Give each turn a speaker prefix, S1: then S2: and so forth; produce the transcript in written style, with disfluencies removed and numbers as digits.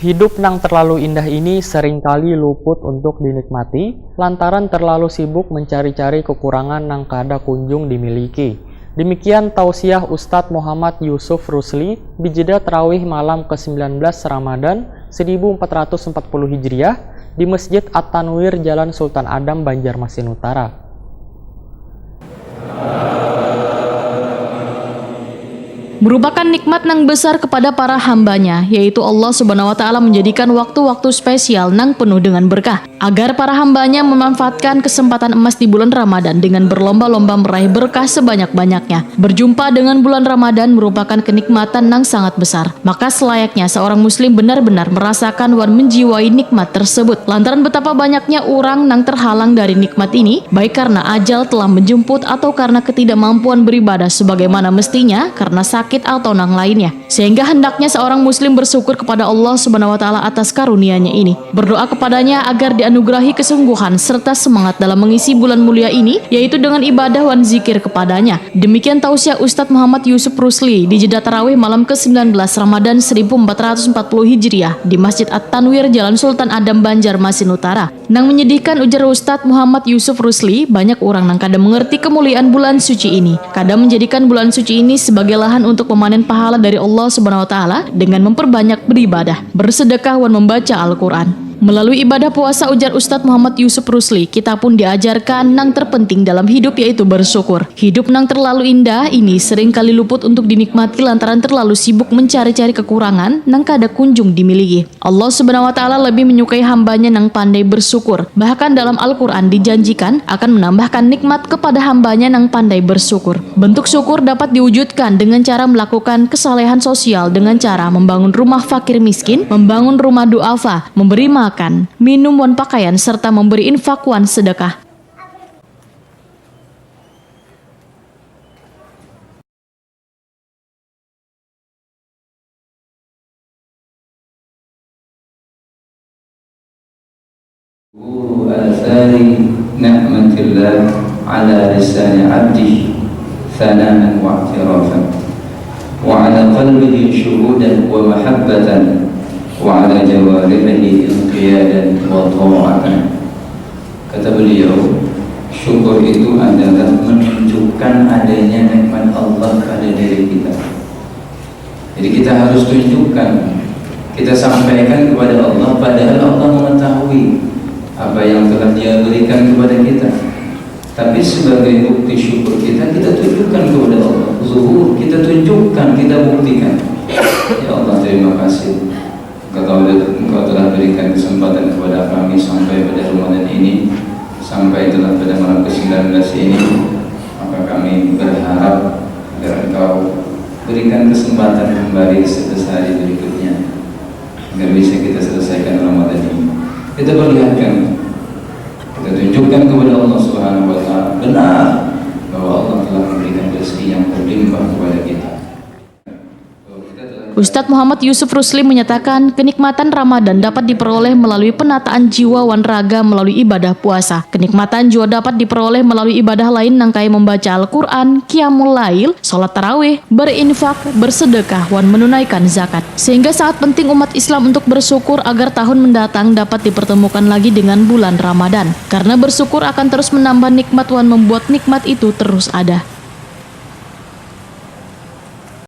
S1: Hidup nang terlalu indah ini seringkali luput untuk dinikmati, lantaran terlalu sibuk mencari-cari kekurangan nang kada kunjung dimiliki. Demikian tausiah Ustadz Muhammad Yusuf Rusli di jeda tarawih malam ke-19 Ramadan 1440 Hijriah di Masjid At-Tanwir Jalan Sultan Adam, Banjarmasin Utara.
S2: Merupakan nikmat nang besar kepada para hambanya, yaitu Allah Subhanahu wa Ta'ala menjadikan waktu-waktu spesial nang penuh dengan berkah, agar para hambanya memanfaatkan kesempatan emas di bulan Ramadan dengan berlomba-lomba meraih berkah sebanyak-banyaknya. Berjumpa dengan bulan Ramadan merupakan kenikmatan nang sangat besar, maka selayaknya seorang muslim benar-benar merasakan dan menjiwai nikmat tersebut. Lantaran betapa banyaknya orang nang terhalang dari nikmat ini, baik karena ajal telah menjemput atau karena ketidakmampuan beribadah sebagaimana mestinya, karena sakit atau nang lainnya. Sehingga hendaknya seorang muslim bersyukur kepada Allah Subhanahu wa Ta'ala atas karunia-Nya ini, berdoa kepadanya agar dianugerahi kesungguhan serta semangat dalam mengisi bulan mulia ini, yaitu dengan ibadah dan zikir kepadanya. Demikian tausiah Ustadz Muhammad Yusuf Rusli di jeda tarawih malam ke-19 Ramadan 1440 Hijriah di Masjid At-Tanwir Jalan Sultan Adam, Banjarmasin Utara. Nang menyedihkan, ujar Ustadz Muhammad Yusuf Rusli, banyak orang nang kada mengerti kemuliaan bulan suci ini, kada menjadikan bulan suci ini sebagai lahan untuk memanen pahala dari Allah Subhanahu wa Ta'ala dengan memperbanyak beribadah, bersedekah dan membaca Al-Quran. Melalui ibadah puasa, ujar Ustadz Muhammad Yusuf Rusli, kita pun diajarkan nang terpenting dalam hidup yaitu bersyukur. Hidup nang terlalu indah ini sering kali luput untuk dinikmati lantaran terlalu sibuk mencari-cari kekurangan nang kada kunjung dimiliki. Allah Subhanahu wa Ta'ala lebih menyukai hambanya nang pandai bersyukur. Bahkan dalam Al-Quran dijanjikan akan menambahkan nikmat kepada hambanya nang pandai bersyukur. Bentuk syukur dapat diwujudkan dengan cara melakukan kesalehan sosial, dengan cara membangun rumah fakir miskin, membangun rumah duafa, memberi makan, minum dan pakaian, serta memberi infak dan sedekah.
S3: آثار نعمة الله على لسان عبده ثناء واعترافا وعلى قلبه شهودا ومحبة وعلى جوارحه انقيادا وطاعة. Kata beliau, syukur itu adalah menunjukkan adanya nikmat Allah pada diri kita. Jadi kita harus tunjukkan, kita sampaikan kepada Allah, padahal Allah mengetahui apa yang telah Dia berikan kepada kita. Tapi sebagai bukti syukur kita tunjukkan kepada Allah. Zuhur, kita tunjukkan, kita buktikan. Ya Allah, terima kasih. Engkau telah berikan kesempatan kepada kami sampai pada Ramadan ini, sampai telah pada malam ke-19 ini. Maka kami berharap agar Engkau berikan kesempatan kembali sebesar berikutnya, agar bisa kita selesaikan Ramadan ini. Kita perlihatkan, kita tunjukkan kepada Allah Subhanahu wa Ta'ala benar bahwa Allah telah memberikan rezeki yang berlimpah kepada kita.
S2: Ustadz Muhammad Yusuf Rusli menyatakan kenikmatan Ramadan dapat diperoleh melalui penataan jiwa wan raga melalui ibadah puasa. Kenikmatan juga dapat diperoleh melalui ibadah lain nangkai membaca Al-Quran, qiyamul lail, sholat tarawih, berinfak, bersedekah, wan menunaikan zakat. Sehingga sangat penting umat Islam untuk bersyukur agar tahun mendatang dapat dipertemukan lagi dengan bulan Ramadan. Karena bersyukur akan terus menambah nikmat wan membuat nikmat itu terus ada.